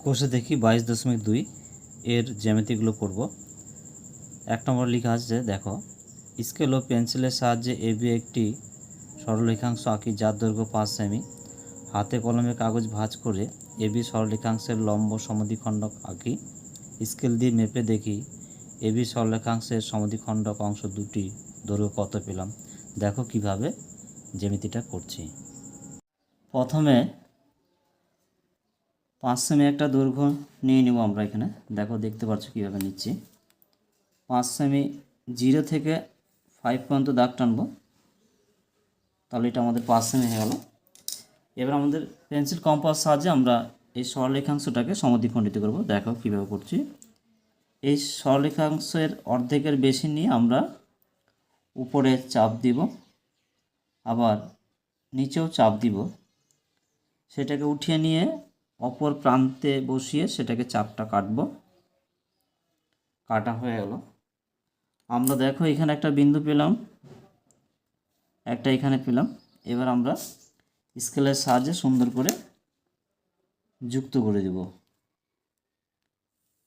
কোষে দেখি 22.2 এর জ্যামিতিগুলো করব। 1 নম্বর লেখা আছে, দেখো স্কেল ও পেন্সিলের সাহায্যে এবি একটি সরলরেখাংশ আঁকি যার দৈর্ঘ্য 5 সেমি। হাতে কলমে কাগজ ভাঁজ করে এবি সরলরেখাংশের লম্ব সমদ্বিখণ্ডক আঁকি। স্কেল দিয়ে মেপে দেখি এবি সরলরেখাংশের সমদ্বিখণ্ডক অংশ দুটি দৈর্ঘ্য কত পেলাম। দেখো কিভাবে জ্যামিতিটা করছি। প্রথমে 5 সেমি একটা দৈর্ঘ্য নিয়ে নেব আমরা। এখানে দেখো, দেখতে পাচ্ছ কীভাবে নিচ্ছি। 5 সেমি 0 থেকে 5 পর্যন্ত দাগ টানবো, তাহলে এটা আমাদের 5 সেমি হয়ে গেল। এবার আমাদের পেন্সিল কম্পাস সাহায্যে আমরা এই সরলরেখাংশটাকে সমদ্বিখণ্ডিত করব। দেখো কীভাবে করছি। এই সরলরেখাংশের অর্ধেকের বেশি নিয়ে আমরা উপরে চাপ দিব, আবার নিচেও চাপ দিব। সেটাকে উঠিয়ে নিয়ে অপর প্রান্তে বসিয়ে সেটাকে চাপটা কাটব। কাটা হয়ে গেল। আমরা দেখো এখানে একটা বিন্দু পেলাম, একটা এখানে পেলাম। এবার আমরা স্কেলের সাহায্যে সুন্দর করে যুক্ত করে দেব।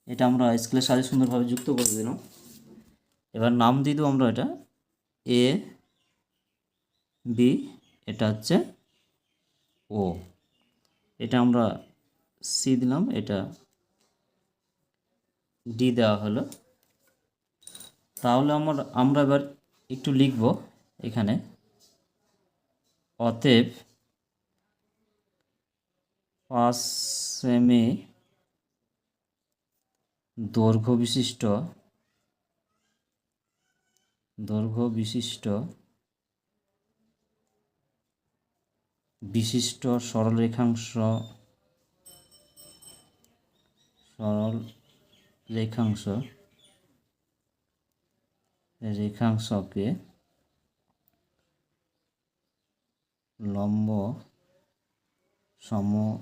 এটা আমরা স্কেলের সাহায্যে সুন্দরভাবে যুক্ত করে দিলাম। এবার নাম দিয়ে দেবো আমরা, এটা এ বি, এটা হচ্ছে ও, এটা আমরা সি দিলাম, এটা ডি দেওয়া হলো। তাহলে আমরা এবার একটু লিখব এখানে, অতএব 5 সেমি দৈর্ঘ্য বিশিষ্ট রেখাংশকে লম্ব সমদ্বিখণ্ডক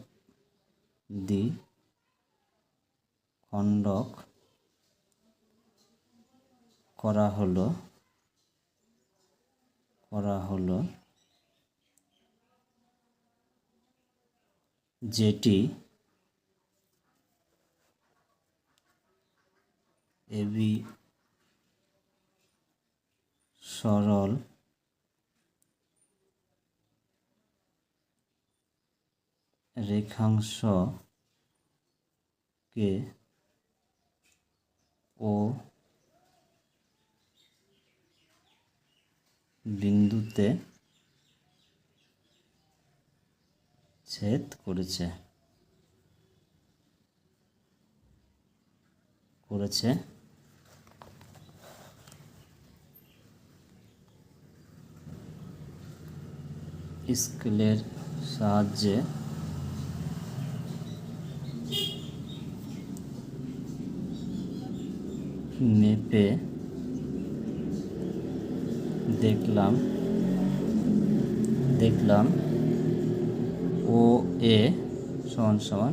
করা হলো যেটি এবি সরল রেখাংশকে ও বিন্দুতে ছেদ করেছে। স্কেলের সাহায্যে মেপে দেখলাম ও এ সমান সমান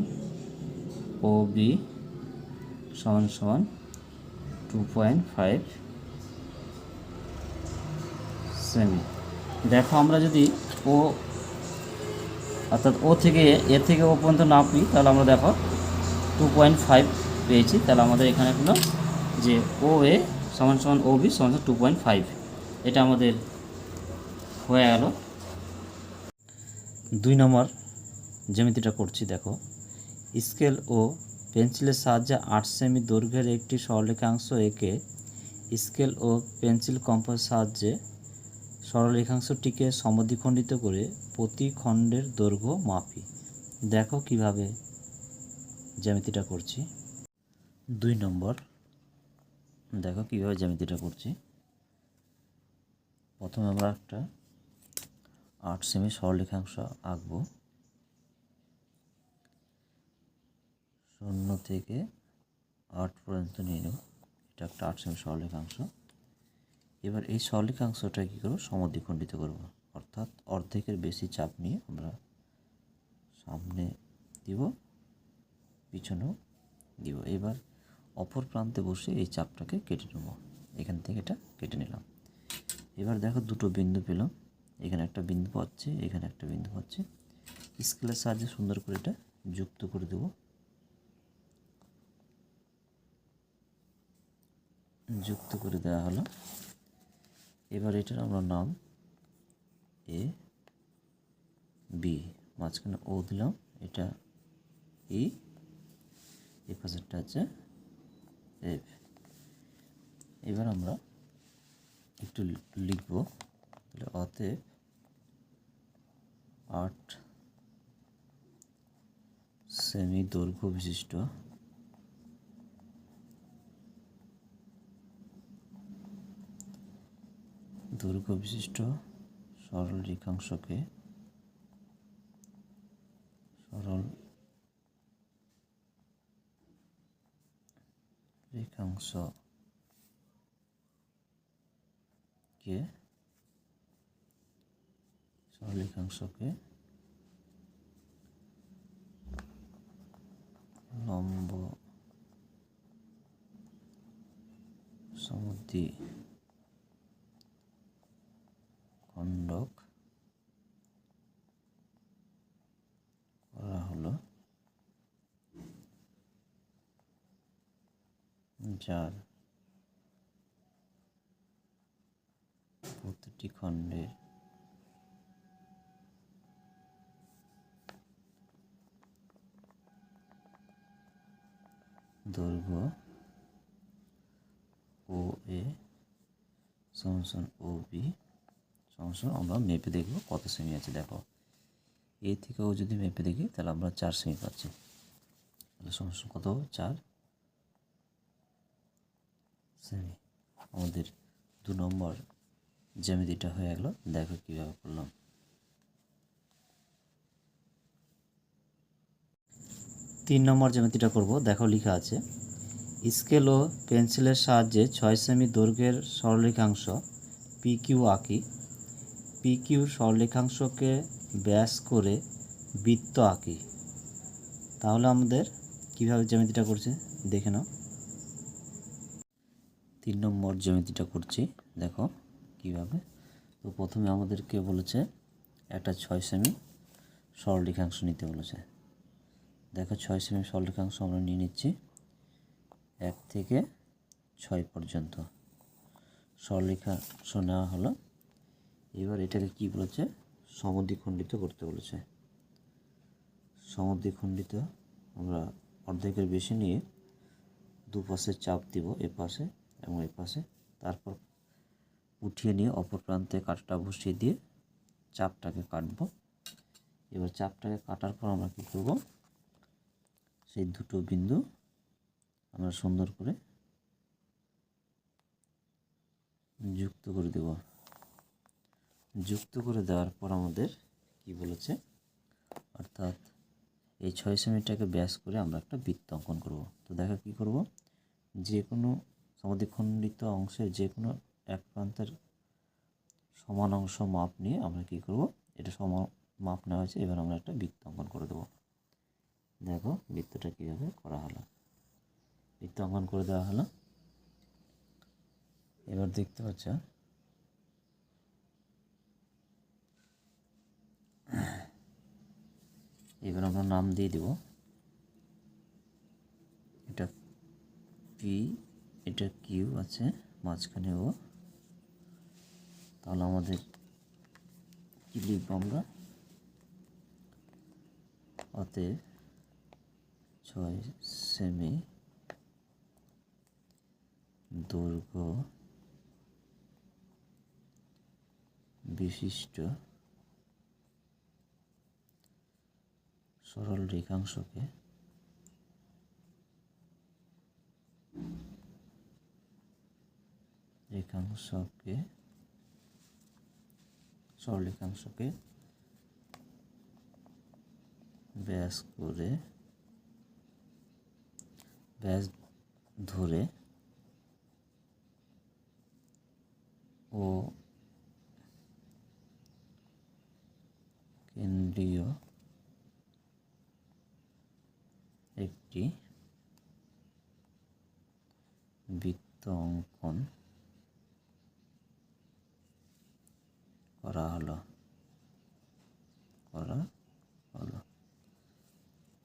ও বি সমান সমান 2.5 সেমি। দেখো আমরা যদি ও অর্থাৎ ও থেকে ও পর্যন্ত না নিই, তাহলে আমরা দেখো 2.5 পেয়েছি। তাহলে আমাদের এখানে হলো যে ও এ সমান সমান ও বি সমান 2.5, এটা আমাদের হয়ে গেল। 2 নম্বর জ্যামিতিটা করছি। দেখো, স্কেল ও পেন্সিলের সাহায্যে 8 সেমি দৈর্ঘ্যের একটি সরলরেখাংশ এঁকে স্কেল ও পেন্সিল কম্পাসের সাহায্যে সরলরেখাংশটিকে সমদ্বিখণ্ডিত করে প্রতি খণ্ডের দৈর্ঘ্য মাপি। দেখো কিভাবে জ্যামিতিটা করছি। 2 নম্বর, দেখো কিভাবে জ্যামিতিটা করছি। প্রথমে আমরা একটা 8 সেমি সরলরেখাংশ আঁকবো। 0 থেকে 8 পর্যন্ত নিয়ে নেব। এটা একটা 8 সেমি সরলরেখাংশ। এবার এই সরলরেখাংশটা কী করব, সমদ্বিখণ্ডিত করব। অর্থাৎ অর্ধেকের বেশি চাপ নিয়ে আমরা সামনে দিব, পিছনেও দিব। এবার অপর প্রান্তে বসে এই চাপটাকে কেটে নেব। এখান থেকে এটা কেটে নিলাম। এবার দেখো দুটো বিন্দু পেলাম। এখানে একটা বিন্দু পাচ্ছি, এখানে একটা বিন্দু পাচ্ছি। স্কেলের সাহায্যে সুন্দর করে এটা যুক্ত করে দেব। যুক্ত করে দেওয়া হলো। এবার এটার আমরা নাম এ বি, মাঝখানে ও দিলাম, এটা ই, এই পাশেরটা হচ্ছে এফ। এবার আমরা একটু লিখব, তাহলে অতএব 8 সেমি দৈর্ঘ্য বিশিষ্ট সরল রেখাংশকে লম্ব সমদ্বিখণ্ডক করা হলো, যার প্রতিটি খণ্ডের দৈর্ঘ্য ও এ সমান ও বি সমান, আমরা মেপে দেখব কত সেমি আছে। দেখো এ থেকে ও যদি মেপে দেখি তাহলে আমরা 4 সেমি পাচ্ছি, তাহলে সমান কত, 4 সেমি। আমাদের 2 নম্বর জ্যামিতিটা হয়ে গেল। দেখো কীভাবে করলাম। 3 নম্বর জ্যামিতিটা করব। দেখো লেখা আছে, স্কেল ও পেন্সিলের সাহায্যে 6 সেমি দৈর্ঘ্যের সরলরেখাংশ পি কিউ আঁকি। পি কিউ সরলরেখাংশকে ব্যাস করে বৃত্ত আঁকি। তাহলে আমাদের কীভাবে জ্যামিতিটা করছে দেখে নাও। 3 নম্বর জ্যামিতিটা করছি, দেখো কীভাবে। তো প্রথমে আমাদেরকে বলেছে একটা 6 সেমি সরলরেখাংশ নিতে বলেছে। দেখো 6 সেমি সরলরেখাংশ আমরা নিয়ে নিচ্ছি, 1 থেকে 6 পর্যন্ত সরলরেখাংশ নেওয়া হলো। এবার এটাকে কি বলেছে, সমদ্বিখণ্ডিত করতে বলেছে। সমদ্বিখণ্ডিত আমরা অর্ধেকের বেশি নিয়ে দুপাশে চাপ দিব, এ পাশে এবং এ পাশে, তারপর উঠিয়ে নিয়ে অপর প্রান্তে কাঁটাটা বসিয়ে দিয়ে চাপটাকে কাটব। এবার চাপটাকে কাটার পর আমরা কী করব, সেই দুটো বিন্দু আমরা সুন্দর করে যুক্ত করে দেব। যুক্ত করে দেওয়ার পর আমাদের কি বলেছে, অর্থাৎ এই 6 সেমিটাকে ব্যাস করে আমরা একটা বৃত্ত অঙ্কন করব। তো দেখো কী করব, যে কোনো সমদ্বিখণ্ডিত অংশের যে কোনো এক প্রান্তের সমান অংশ মাপ নিয়ে আমরা কী করব, এটা সমান মাপ নেওয়া হয়েছে, এবার আমরা একটা বৃত্ত অঙ্কন করে দেবো। দেখো বৃত্তটা কীভাবে করা হলো, বৃত্ত অঙ্কন করে দেওয়া হলো। এবার দেখতে পাচ্ছ এবার আমরা নাম দিয়ে দেব, এটা পি, এটা কিউ আছে, মাঝখানে ও। তাহলে আমাদের কি লিখব আমরা, অতএব 6 সেমি দৈর্ঘ্য বিশিষ্ট সরল রেখাংশকে সরলরেখাংশকে ব্যাস ধরে ও কেন্দ্রীয় একটি বৃত্ত অঙ্কন করা হলো।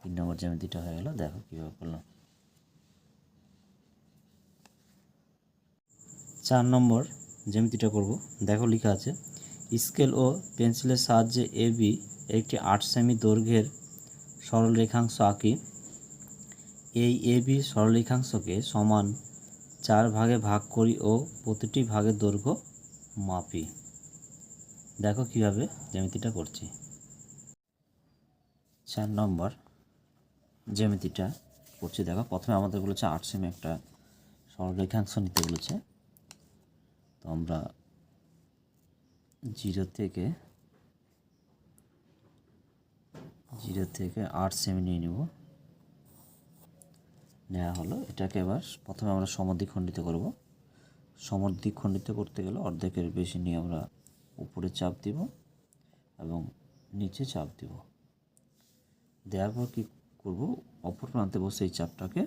3 নম্বর জ্যামিতিটা হয়ে গেল। দেখো কীভাবে করলাম। 4 নম্বর জ্যামিতিটা করব। দেখো লেখা আছে স্কেল ও পেন্সিলের সাহায্যে এবি একটি 8 সেমি দৈর্ঘ্যের সরলরেখাংশ আঁকি। এই এবি সরলরেখাংশকে সমান 4 ভাগে ভাগ করি ও প্রতিটি ভাগের দৈর্ঘ্য মাপি। দেখো কিভাবে জ্যামিতিটা করছি। 4 নম্বর জ্যামিতিটা করছি। দেখো প্রথমে আমাদের বলেছে 8 সেমি একটা সরলরেখাংশ নিতে বলেছে। তো আমরা 0 থেকে 8 সেমি নিয়ে নেব। নেওয়া হলো। এটাকে এবার প্রথমে আমরা সমদ্বিখণ্ডিত করব। সমদ্বিখণ্ডিত করতে গেলে অর্ধেকের বেশি নিয়ে আমরা উপরে চাপ দিব এবং নিচে চাপ দিব। দেওয়ার পর কী করব, অপর প্রান্তে বসে এই চাপটাকে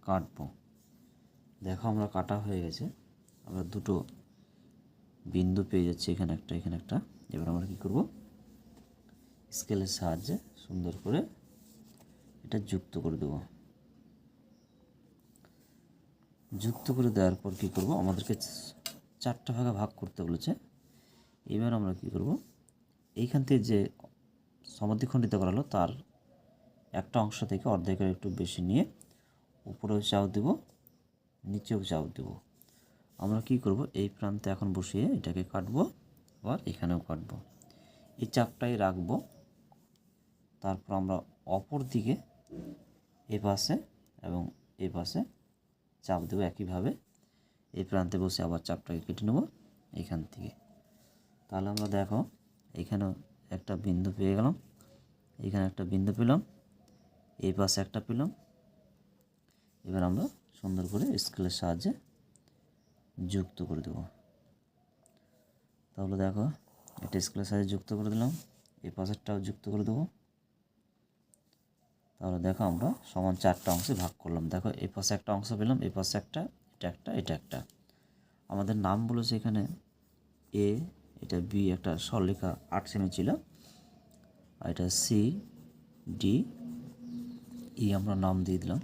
কাটবো। দেখো আমরা কাটা হয়ে গেছে। আমরা দুটো বিন্দু পেয়ে যাচ্ছি, এখানে একটা এখানে একটা। এবার আমরা কী করব, স্কেলের সাহায্যে সুন্দর করে এটা যুক্ত করে দেব। যুক্ত করে দেওয়ার পর কী করব, আমাদেরকে 4টা ভাগে ভাগ করতে বলেছে। এবার আমরা কী করব, এইখান থেকে যে সমদ্বিখণ্ডিত করা হলো তার একটা অংশ থেকে অর্ধেকের একটু বেশি নিয়ে উপরেও চাপ দেব, নিচেও চাপ দেব। আমরা কি করব, এই প্রান্তে এখন বসিয়ে এটাকে কাটবো, আবার এখানেও কাটবো। এই চাপটাই রাখবো। তারপর আমরা অপর দিকে এ পাশে এবং এ পাশে চাপ দেবো একইভাবে। এই প্রান্তে বসে আবার চাপটাকে কেটে নেব এখান থেকে। তাহলে আমরা দেখো এখানেও একটা বিন্দু পেয়ে গেলাম, এখানে একটা বিন্দু পেলাম, এই পাশে একটা পেলাম। এবার আমরা সুন্দর করে স্কেলের সাহায্যে যুক্ত করে দেব। তাহলে দেখো এটা স্কেলের সাহায্যে যুক্ত করে দিলাম, এই পাশেরটাও যুক্ত করে দেবো। তাহলে দেখো আমরা সমান 4টা অংশে ভাগ করলাম। দেখো এই পাশে একটা অংশ পেলাম, এই পাশে একটা, এটা একটা, এটা একটা। আমাদের নাম বলেছে এখানে এ, এটা বি, একটা সরলরেখা 8 সেমি ছিল, আর এটা সি ডি ই আমরা নাম দিয়ে দিলাম।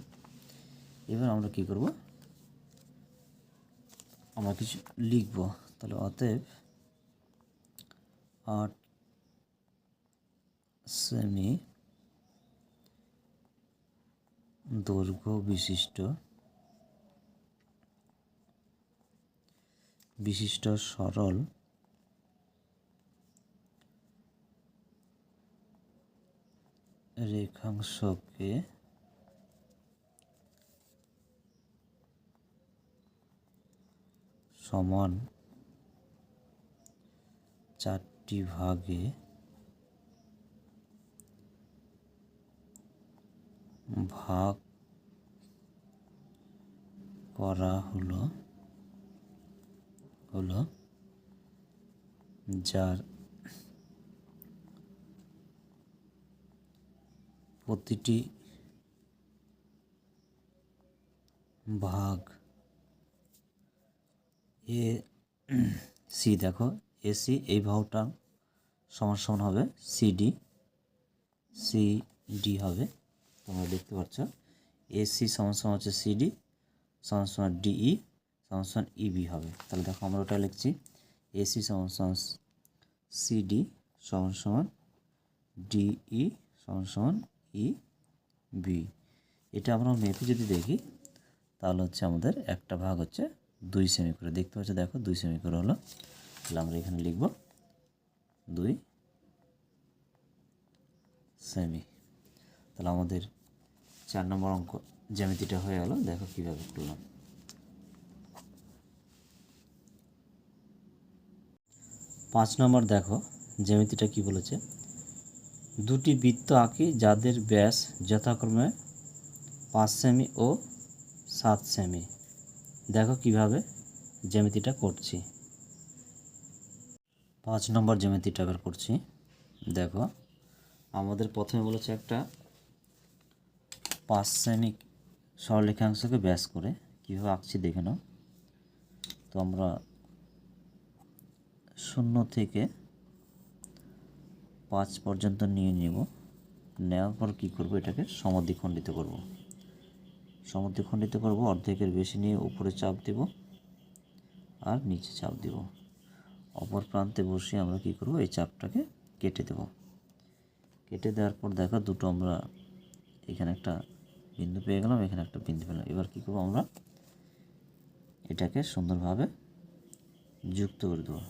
এবার আমরা কি করব, আমরা কিছু লিখব। তাহলে অতএব 8 সেমি দৈর্ঘ্য বিশিষ্ট সরল রেখাংশকে সমান 4টি ভাগে ভাগ করা হলো, যার প্রতিটি ভাগ এ সি। দেখো এসি এই ভাগটা সমান সমান হবে সিডি, সিডি হবে। তোমরা দেখতে পাচ্ছ এসি সমান সমান হচ্ছে সিডি সমান সমান ডিই সমান সমান ইবি হবে। তাহলে দেখো আমরা ওটা লিখছি এসি সমান সমান সিডি সমান সমান ডিই সমান সমান ইবি। এটা আমরা মেপে যদি দেখি তাহলে হচ্ছে আমাদের একটা ভাগ হচ্ছে 2 সেমি করে। দেখতে পাচ্ছ দেখো 2 সেমি করে হলো। তাহলে আমরা এখানে লিখব 2 সেমি। তাহলে আমাদের 4 নম্বর অঙ্ক জ্যামিতিটা হয়ে গেল। দেখো কীভাবে করলাম। 5 নম্বর দেখো জ্যামিতিটা কি বলেছে, দুটি বৃত্ত আঁকি যাদের ব্যাস যথাক্রমে 5 সেমি ও 7 সেমি। দেখো কিভাবে জ্যামিতিটা করছি। 5 নম্বর জ্যামিতিটা বের করছি। দেখো আমাদের প্রথমে বলেছে একটা 5 সেমি সরলরেখাংশকে ব্যাস করে কীভাবে আঁকছি দেখে নাও। তো আমরা 0 থেকে 5 পর্যন্ত নিয়ে নেব। নেওয়ার পর কী করব, এটাকে সমদ্বিখণ্ডিত করব। সমদ্বিখণ্ডিত করব, অর্ধেকের বেশি নিয়ে উপরে চাপ দেব আর নিচে চাপ দেব। অপর প্রান্তে বসিয়ে আমরা কী করব, এই চাপটাকে কেটে দেব। কেটে দেওয়ার পর দেখো দুটো আমরা এখানে একটা বিন্দু পেয়ে গেলাম, এখানে একটা বিন্দু পেলাম। এবার কী করবো, আমরা এটাকে সুন্দরভাবে যুক্ত করে দেবো।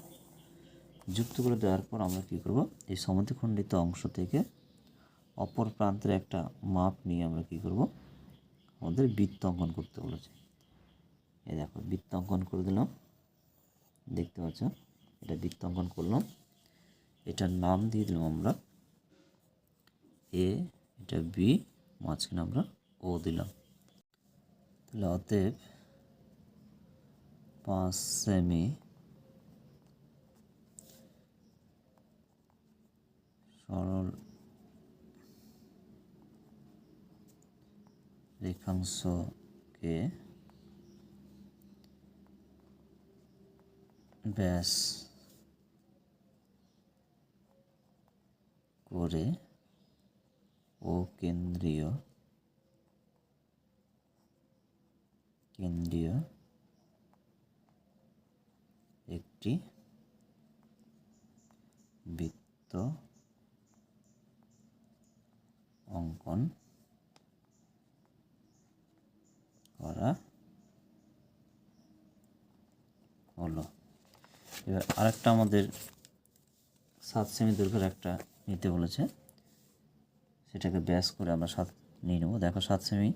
যুক্ত করে দেওয়ার পর আমরা কী করব, এই সমদ্বিখণ্ডিত অংশ থেকে অপর প্রান্তের একটা মাপ নিয়ে আমরা কী করব, আমাদের বৃত্ত অঙ্কন করতে বলেছে। এই দেখো বৃত্ত অঙ্কন করে দিলাম, দেখতে পাচ্ছ এটা বৃত্ত অঙ্কন করলাম। এটার নাম দিয়ে দিলাম আমরা এ, এটা বি, মাঝখানে আমরা ও দিলাম। তাহলে অতএব 5 সেমি সরল রেখাংশকে ব্যাস করে ও কেন্দ্রীয় একটি বৃত্ত অঙ্কন করা হলো। এবার আরেকটা আমাদের 7 সেমি দৈর্ঘ্যের একটা নিতে বলেছে, সেটাকে ব্যাস করে আমরা 7 নিয়ে নেব। দেখো 7 সেমি,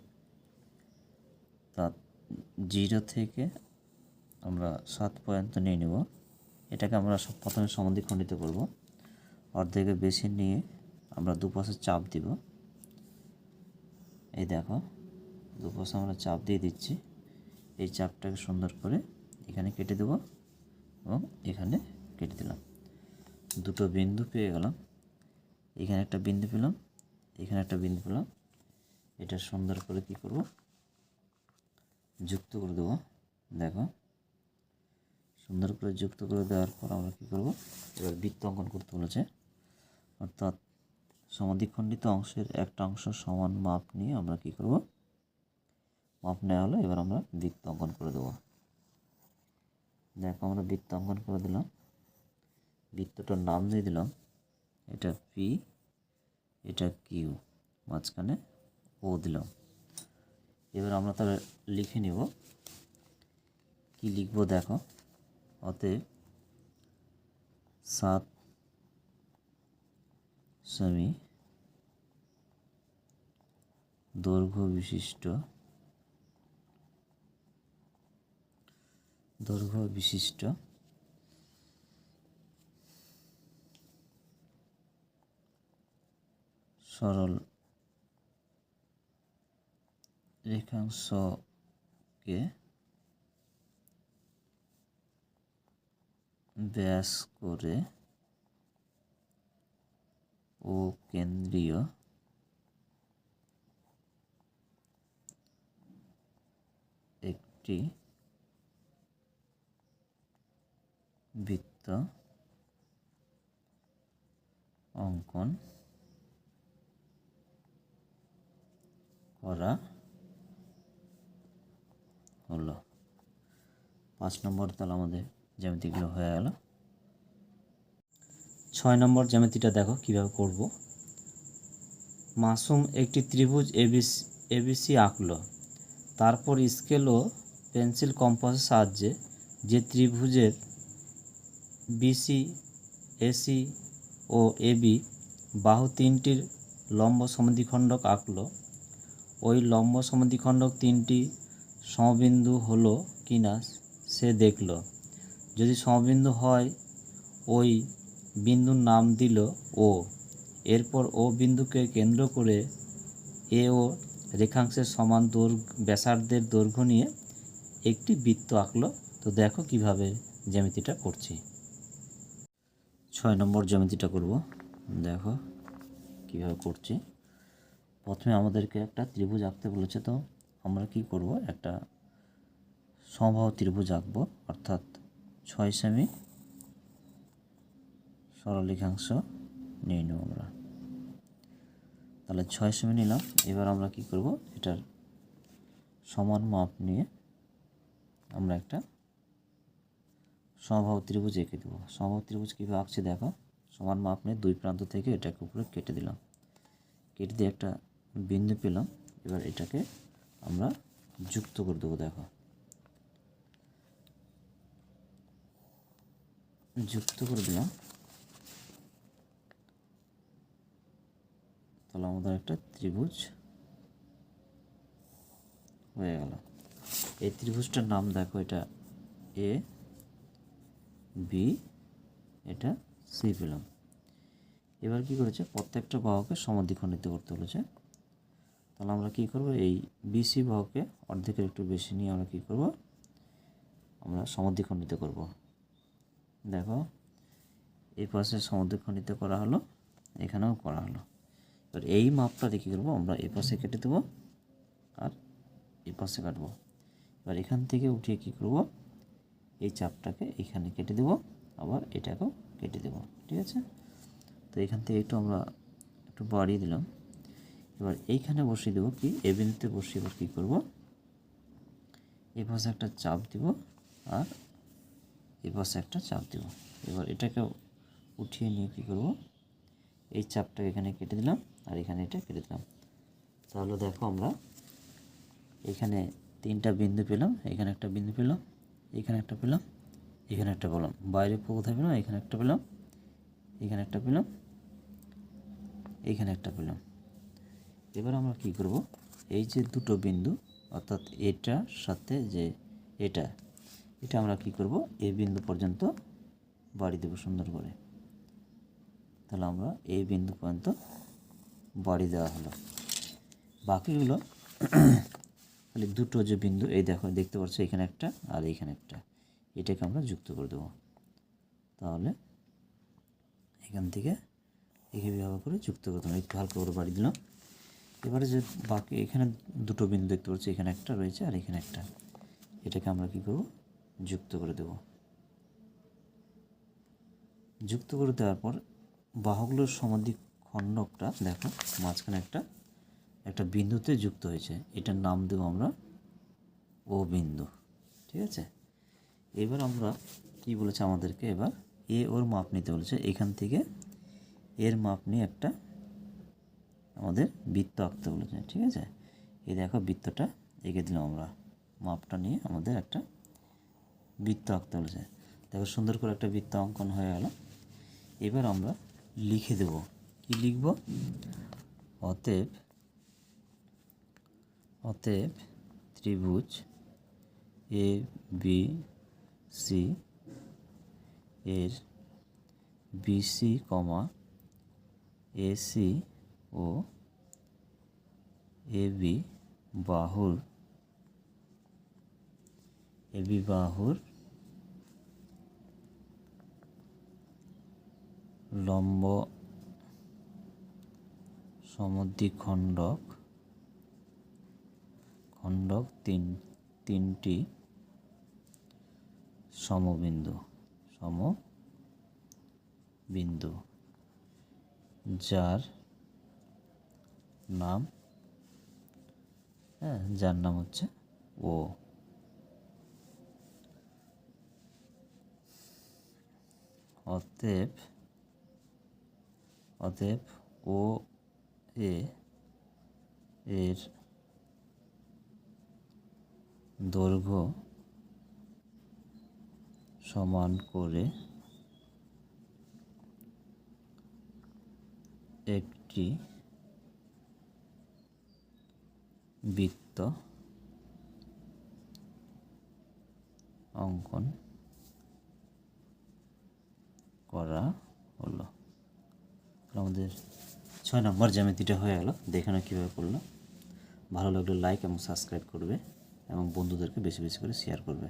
তা 0 থেকে আমরা 7 পর্যন্ত নিয়ে নেব। এটাকে আমরা প্রথমে সমদ্বিখণ্ডিত করব। অর্ধেকের বেশি নিয়ে আমরা দুপাশে চাপ দিব। এই দেখো দুপাশে আমরা চাপ দিয়ে দিচ্ছি। এই চাপটাকে সুন্দর করে এখানে কেটে দেব এবং এখানে কেটে দিলাম। দুটো বিন্দু পেয়ে গেলাম, এখানে একটা বিন্দু পেলাম, এখানে একটা বিন্দু পেলাম। এটা সুন্দর করে কি করব, যুক্ত করে দেবো। দেখো সুন্দর করে যুক্ত করে দেওয়ার পর আমরা কী করব, এবার বৃত্ত অঙ্কন করতে বলেছে। অর্থাৎ সমদ্বিখণ্ডিত অংশের একটা অংশ সমান মাপ নিয়ে আমরা কী করব, মাপ নেওয়া হলো। এবার আমরা বৃত্ত অঙ্কন করে দেবো। দেখো আমরা বৃত্ত অঙ্কন করে দিলাম, বৃত্তটার নাম দিয়ে দিলাম এটা পি, এটা কিউ, মাঝখানে ও দিলাম। এবার আমরা তাহলে লিখে নেব, কি লিখব দেখো। অতএব 7 সেমি দৈর্ঘ্য বিশিষ্ট সরল রেখাংশকে ব্যাস করে ও কেন্দ্রীয় একটি বৃত্ত অঙ্কন করা হলো। 5 নম্বর তাহলে আমাদের জ্যামিতিগুলো হয়ে গেল। 6 নম্বর জ্যামিতিটা দেখো কিভাবে করব। মাসুম একটি ত্রিভুজ এবিসি আঁকলো। তারপর স্কেল ও পেন্সিল কম্পাসের সাহায্যে যে ত্রিভুজের বিসি, এসি ও এবি বাহু তিনটির লম্ব সমদ্বিখণ্ডক আঁকলো, ওই লম্ব সমদ্বিখণ্ডক তিনটি সমবিন্দু হলো কিনা সে দেখল। যদি সমবিন্দু হয় ওই বিন্দুর নাম দিল ও। এরপর ও বিন্দুকে কেন্দ্র করে এ ও রেখাংশের সমান ব্যাসার্ধের দৈর্ঘ্য নিয়ে একটি বৃত্ত আঁকলো। তো দেখো কিভাবে জ্যামিতিটা করছি। 6 নম্বর জ্যামিতিটা করব, দেখো কিভাবে করছি। প্রথমে আমাদেরকে একটা ত্রিভুজ আঁকতে বলেছে, তো আমরা কি করব, একটা সমবাহু ত্রিভুজ আঁকবো। অর্থাৎ 6 সেমি সরল রেখাংশ নিয়ে নেব আমরা। তাহলে 6 সেমি নিলাম। এবার আমরা কি করব, এটার সমান মাপ নিয়ে আমরা একটা সমবাহু ত্রিভুজ এঁকে দেবো। সমবাহু ত্রিভুজ কীভাবে আঁকছি দেখো, সমান মাপ নিয়ে দুই প্রান্ত থেকে এটাকে উপরে কেটে দিলাম, কেটে দিয়ে একটা বিন্দু পেলাম। এবার এটাকে আমরা যুক্ত করে দেবো। দেখো যুক্ত করে দিলাম, তাহলে আমাদের একটা ত্রিভুজ হয়ে গেল। এই ত্রিভুজটার নাম দেখো, এটা এ বি, এটা সি পেলাম। এবার কি করেছে, প্রত্যেকটা বাহুকে সমদ্বিখণ্ডিত করতে বলেছে। তাহলে আমরা কি করব, এই বিসি বাহুকে অর্ধেকের একটু বেশি নিয়ে আমরা কি করব, আমরা সমদ্বিখণ্ডিত করব। দেখো এই পাশে সমদ্বিখণ্ডিত করা হলো, এখানেও করা হলো। এবার এই মাপটা দেখি করবো, আমরা এই পাশে কেটে দেবো আর এই পাশে কাটবো। এবার এখান থেকে উঠিয়ে কি করব, এই চাপটাকে এখানে কেটে দেবো, আবার এটাকেও কেটে দেবো। ঠিক আছে, তো এখান থেকে আমরা একটু বাড়িয়ে দিলাম। এবার এইখানে বসিয়ে দেবো কি, এ বিন্দুতে বসিয়ে এবার কী করবো, এই পাশে একটা চাপ দিব আর এই পাশে একটা চাপ দিব। এবার এটাকে উঠিয়ে নিয়ে কী করব, এই চাপটাকে এখানে কেটে দিলাম আর এখানে এটা কেটে দিলাম। তাহলে দেখো আমরা এখানে তিনটা বিন্দু পেলাম, এখানে একটা বিন্দু পেলাম, এখানে একটা পেলাম, এখানে একটা পেলাম। বাইরে কোথায় পেলাম, এখানে একটা পেলাম, এখানে একটা পেলাম, এখানে একটা পেলাম। এবার আমরা কি করব, এই যে দুটো বিন্দু অর্থাৎ এটার সাথে যে এটা আমরা কি করব, এই বিন্দু পর্যন্ত বাড়ি দেব সুন্দর করে। তাহলে আমরা এই বিন্দু পর্যন্ত বাড়ি দেওয়া হলো। বাকিগুলো খালি দুটো যে বিন্দু, এই দেখো দেখতে পাচ্ছ এখানে একটা আর এইখানে একটা, এটাকে আমরা যুক্ত করে দেবো। তাহলে এখান থেকে একে ব্যবহার করে যুক্ত করে দেবো, একটু হালকা করে বাড়ি দিলাম। এবারে যে বাকি এখানে দুটো বিন্দু দেখতে পাচ্ছি, এখানে একটা রয়েছে আর এখানে একটা, এটাকে আমরা কি করব, যুক্ত করে দেব। যুক্ত করে দেওয়ার পর বাহুগুলোর সমদ্বিখণ্ডকটা দেখো মাঝখানে একটা বিন্দুতে যুক্ত হয়েছে, এটার নাম দেবো আমরা ও বিন্দু। ঠিক আছে, এবার আমরা কি বলেছে আমাদেরকে, এবার এ ওর মাপ নিতে বলেছে। এখান থেকে এর মাপ নিয়ে একটা আমাদের বৃত্ত আঁকতে বলেছে। ঠিক আছে, এই দেখো বৃত্তটা এঁকে দিলাম আমরা, মাপটা নিয়ে আমাদের একটা বৃত্ত আঁকতে বলেছে। দেখো সুন্দর করে একটা বৃত্ত অঙ্কন হয়ে গেল। এবার আমরা লিখে দেব, কি লিখব, অতএব ত্রিভুজ এ বি সি এর বিসি কমা এসি ও এবি বাহুর লম্ব সমদ্বিখণ্ডক তিনটি সমবিন্দু যার নাম হচ্ছে ও। অতএব ও এর দৈর্ঘ্য সমান করে একটি বৃত্ত অঙ্কন করা হলো। আমাদের 6 নম্বর জ্যামিতিটা হয়ে গেল। দেখানো কীভাবে করলো। ভালো লাগলে লাইক এবং সাবস্ক্রাইব করবে এবং বন্ধুদেরকে বেশি বেশি করে শেয়ার করবে।